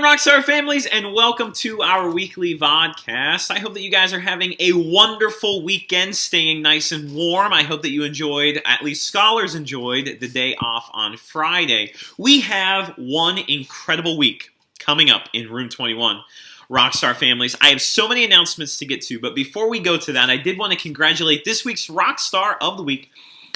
Rockstar families, and welcome to our weekly VODCAST. I hope that you guys are having a wonderful weekend, staying nice and warm. I hope that you enjoyed, at least scholars enjoyed, the day off on Friday. We have one incredible week coming up in Room 21. Rockstar families, I have so many announcements to get to, but before we go to that, I did want to congratulate this week's Rockstar of the Week,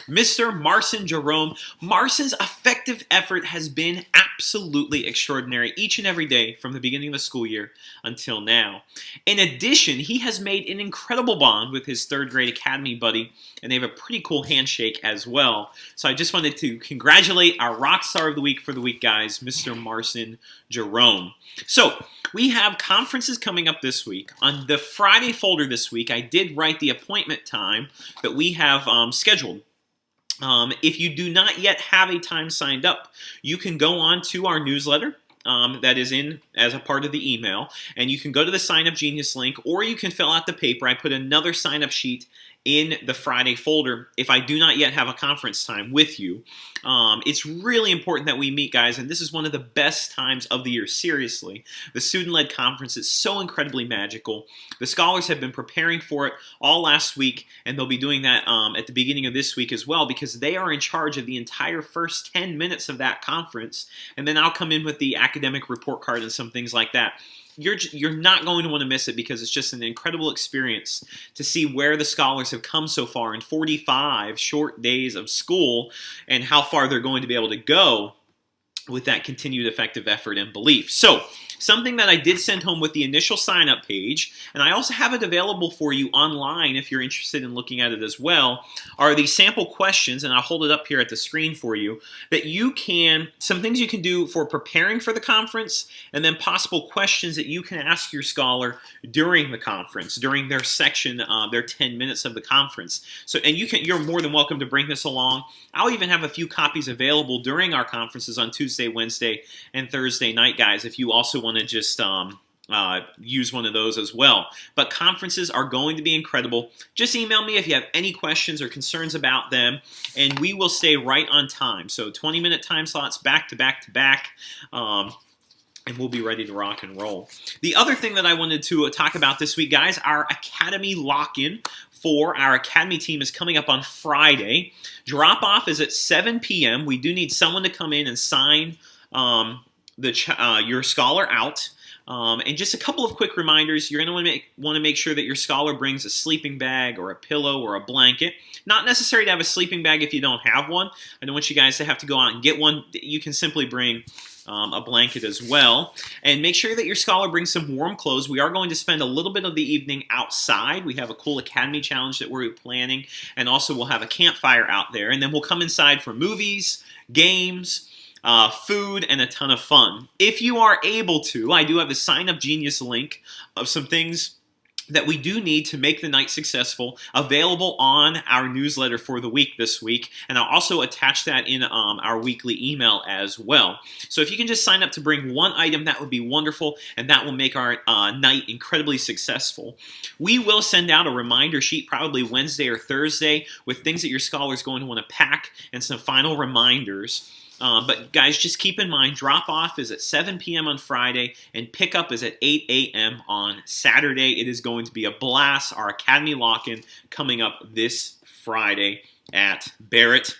Mr. Marcin Jerome. Marcin's effective effort has been absolutely extraordinary each and every day from the beginning of the school year until now. In addition, he has made an incredible bond with his third grade academy buddy, and they have a pretty cool handshake as well. So I just wanted to congratulate our Rockstar of the Week for the week, guys, Mr. Marcin Jerome. So we have conferences coming up this week. On the Friday folder this week, I did write the appointment time that we have scheduled. If you do not yet have a time signed up, you can go on to our newsletter that is in as a part of the email, and you can go to the Sign Up Genius link, or you can fill out the paper. I put another sign up sheet in the Friday folder if I do not yet have a conference time with you. It's really important that we meet, guys, and this is one of the best times of the year, seriously. The student-led conference is so incredibly magical. The scholars have been preparing for it all last week, and they'll be doing that at the beginning of this week as well, because they are in charge of the entire first 10 minutes of that conference, and then I'll come in with the academic report card and some things like that. You're not going to want to miss it, because it's just an incredible experience to see where the scholars have come so far in 45 short days of school and how far they're going to be able to go with that continued effective effort and belief. So, something that I did send home with the initial sign-up page, and I also have it available for you online if you're interested in looking at it as well, are these sample questions, and I'll hold it up here at the screen for you, that you can, some things you can do for preparing for the conference, and then possible questions that you can ask your scholar during the conference, during their section, their 10 minutes of the conference. So, and you're more than welcome to bring this along. I'll even have a few copies available during our conferences on Tuesday, Wednesday, and Thursday night, guys, if you also want to just use one of those as well. But conferences are going to be incredible. Just email me if you have any questions or concerns about them, and we will stay right on time. So 20-minute time slots back to back to back. And we'll be ready to rock and roll. The other thing that I wanted to talk about this week, guys, our Academy lock-in for our Academy team is coming up on Friday. Drop-off is at 7 p.m. We do need someone to come in and sign your scholar out. And just a couple of quick reminders. You're going to want to make sure that your scholar brings a sleeping bag or a pillow or a blanket. Not necessary to have a sleeping bag if you don't have one. I don't want you guys to have to go out and get one. You can simply bring a blanket as well. And make sure that your scholar brings some warm clothes. We are going to spend a little bit of the evening outside. We have a cool Academy challenge that we're planning. And also we'll have a campfire out there. And then we'll come inside for movies, games, food, and a ton of fun. If you are able to, I do have a Sign Up Genius link of some things that we do need to make the night successful available on our newsletter for the week this week, and I'll also attach that in our weekly email as well. So if you can just sign up to bring one item, that would be wonderful, and that will make our night incredibly successful. We will send out a reminder sheet probably Wednesday or Thursday with things that your scholar is going to want to pack and some final reminders. But guys, just keep in mind, drop-off is at 7 p.m. on Friday, and pickup is at 8 a.m. on Saturday. It is going to be a blast. Our Academy lock-in coming up this Friday at Barrett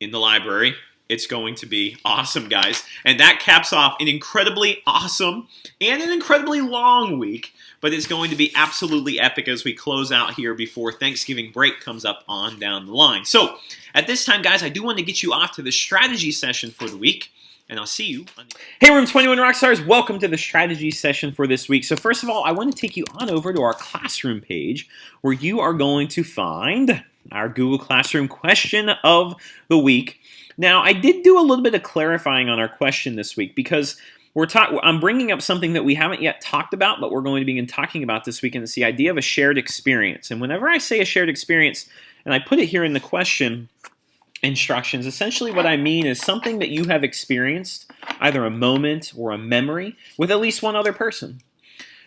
in the library. It's going to be awesome, guys. And that caps off an incredibly awesome and an incredibly long week, but it's going to be absolutely epic as we close out here before Thanksgiving break comes up on down the line. So, at this time, guys, I do want to get you off to the strategy session for the week, and I'll see you on the... Hey, Room 21 Rockstars, welcome to the strategy session for this week. So first of all, I want to take you on over to our classroom page, where you are going to find our Google Classroom question of the week. Now, I did do a little bit of clarifying on our question this week, because I'm bringing up something that we haven't yet talked about, but we're going to begin talking about this week, and it's the idea of a shared experience. And whenever I say a shared experience, and I put it here in the question instructions, essentially what I mean is something that you have experienced, either a moment or a memory, with at least one other person.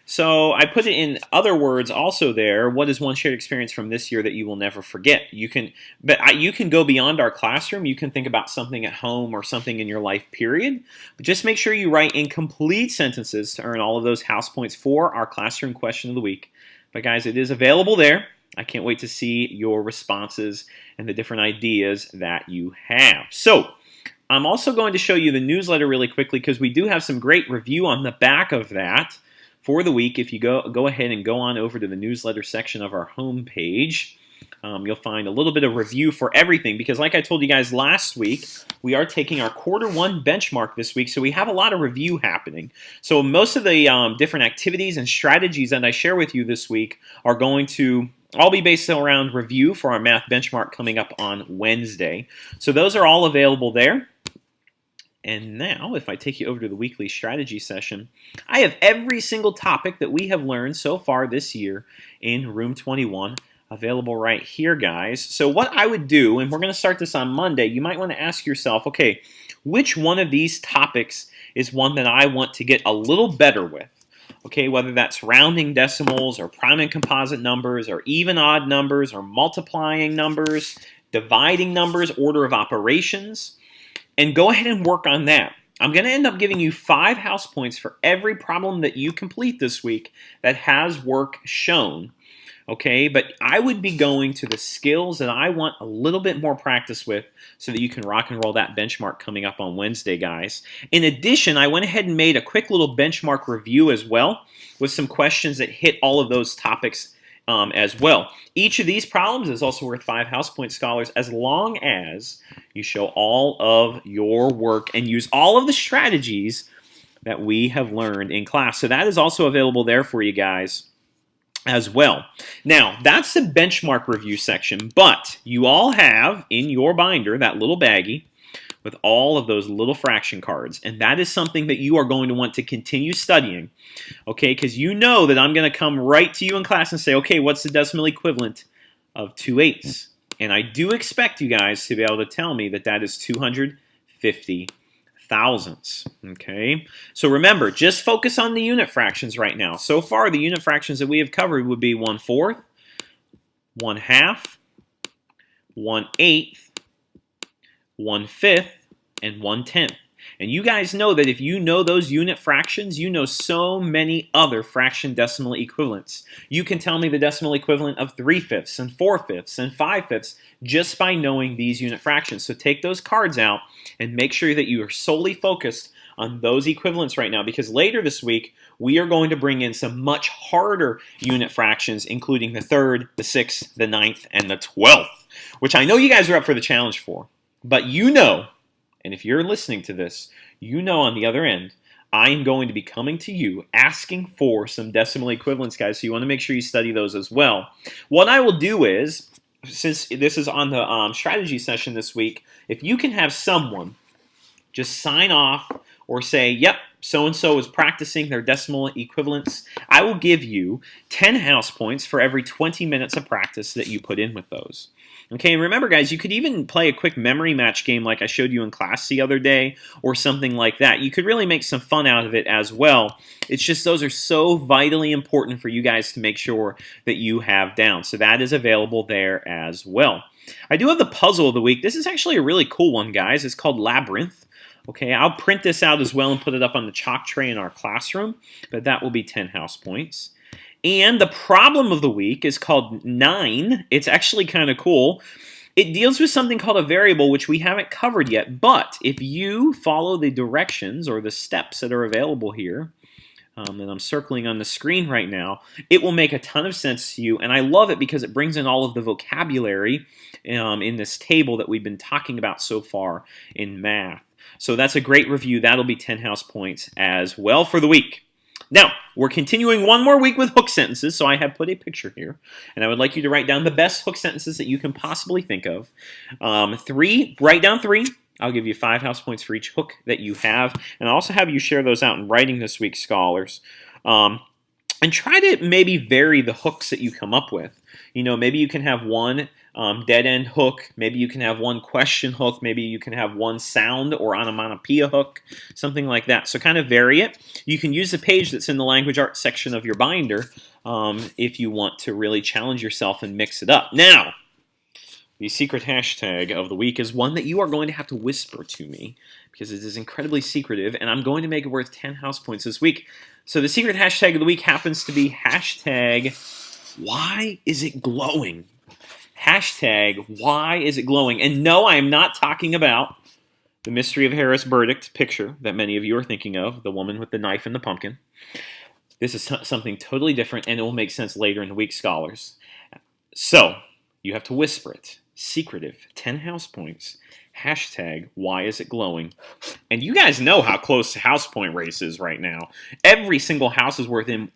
So I put it in other words also there. What is one shared experience from this year that you will never forget? You can go beyond our classroom. You can think about something at home or something in your life period. But just make sure you write in complete sentences to earn all of those house points for our classroom question of the week. But guys, it is available there. I can't wait to see your responses and the different ideas that you have. So I'm also going to show you the newsletter really quickly because we do have some great review on the back of that for the week. If you go ahead and go on over to the newsletter section of our homepage, you'll find a little bit of review for everything because like I told you guys last week, we are taking our Q1 benchmark this week, so we have a lot of review happening. So most of the different activities and strategies that I share with you this week are going to all be based around review for our math benchmark coming up on Wednesday. So those are all available there. And now, if I take you over to the weekly strategy session, I have every single topic that we have learned so far this year in Room 21 available right here, guys. So what I would do, and we're going to start this on Monday, you might want to ask yourself, okay, which one of these topics is one that I want to get a little better with? Okay, whether that's rounding decimals or prime and composite numbers or even odd numbers or multiplying numbers, dividing numbers, order of operations, and go ahead and work on that. I'm going to end up giving you 5 house points for every problem that you complete this week that has work shown. Okay, but I would be going to the skills that I want a little bit more practice with so that you can rock and roll that benchmark coming up on Wednesday, guys. In addition, I went ahead and made a quick little benchmark review as well with some questions that hit all of those topics as well. Each of these problems is also worth 5 house point scholars as long as you show all of your work and use all of the strategies that we have learned in class. So that is also available there for you guys as well. Now, that's the benchmark review section, but you all have in your binder that little baggie with all of those little fraction cards, and that is something that you are going to want to continue studying, okay, because you know that I'm going to come right to you in class and say, okay, what's the decimal equivalent of 2/8? And I do expect you guys to be able to tell me that that is 250 thousandths, okay? So remember, just focus on the unit fractions right now. So far, the unit fractions that we have covered would be 1/4, 1/2, 1/8, 1/5, and 1/10. And you guys know that if you know those unit fractions, you know so many other fraction decimal equivalents. You can tell me the decimal equivalent of 3/5 and 4/5 and 5/5 just by knowing these unit fractions. So take those cards out and make sure that you are solely focused on those equivalents right now, because later this week we are going to bring in some much harder unit fractions, including the 3rd, the 6th, the 9th, and the 12th, which I know you guys are up for the challenge for. But you know, and if you're listening to this, you know on the other end, I am going to be coming to you asking for some decimal equivalents, guys, so you want to make sure you study those as well. What I will do is, since this is on the strategy session this week, if you can have someone just sign off or say, yep, so-and-so is practicing their decimal equivalents, I will give you 10 house points for every 20 minutes of practice that you put in with those. Okay, and remember, guys, you could even play a quick memory match game like I showed you in class the other day or something like that. You could really make some fun out of it as well. It's just those are so vitally important for you guys to make sure that you have down. So that is available there as well. I do have the puzzle of the week. This is actually a really cool one, guys. It's called Labyrinth. Okay, I'll print this out as well and put it up on the chalk tray in our classroom, but that will be 10 house points. And the problem of the week is called 9. It's actually kind of cool. It deals with something called a variable, which we haven't covered yet, but if you follow the directions or the steps that are available here, and I'm circling on the screen right now, it will make a ton of sense to you, and I love it because it brings in all of the vocabulary in this table that we've been talking about so far in math. So that's a great review. That'll be 10 house points as well for the week. Now, we're continuing one more week with hook sentences, so I have put a picture here, and I would like you to write down the best hook sentences that you can possibly think of. 3, write down 3. I'll give you 5 house points for each hook that you have, and I'll also have you share those out in writing this week, scholars. And try to maybe vary the hooks that you come up with. Maybe you can have one dead-end hook. Maybe you can have one question hook. Maybe you can have one sound or onomatopoeia hook, something like that. So kind of vary it. You can use the page that's in the language arts section of your binder if you want to really challenge yourself and mix it up. Now, the secret hashtag of the week is one that you are going to have to whisper to me because it is incredibly secretive, and I'm going to make it worth 10 house points this week. So the secret hashtag of the week happens to be hashtag why is it glowing? Hashtag why is it glowing? And no, I am not talking about the Mystery of Harris Burdick picture that many of you are thinking of, the woman with the knife and the pumpkin. This is something totally different, and it will make sense later in the week, scholars. So you have to whisper it. Secretive, 10 house points. Hashtag why is it glowing? And you guys know how close the house point race is right now. Every single house is within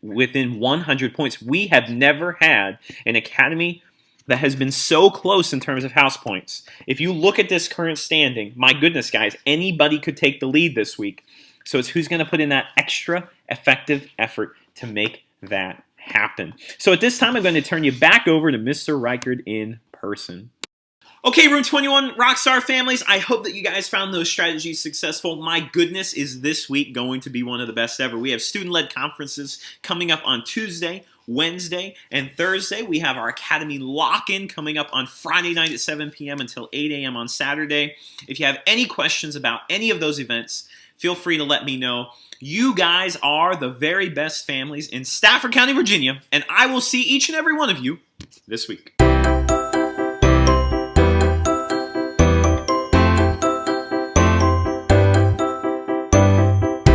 100 points. We have never had an academy that has been so close in terms of house points. If you look at this current standing, my goodness, guys, anybody could take the lead this week. So it's who's going to put in that extra effective effort to make that happen. So at this time, I'm going to turn you back over to Mr. Reichard in person. Okay, Room 21 Rockstar families, I hope that you guys found those strategies successful. My goodness, is this week going to be one of the best ever. We have student-led conferences coming up on Tuesday, Wednesday, and Thursday. We have our Academy Lock-In coming up on Friday night at 7 p.m. until 8 a.m. on Saturday. If you have any questions about any of those events, feel free to let me know. You guys are the very best families in Stafford County, Virginia, and I will see each and every one of you this week.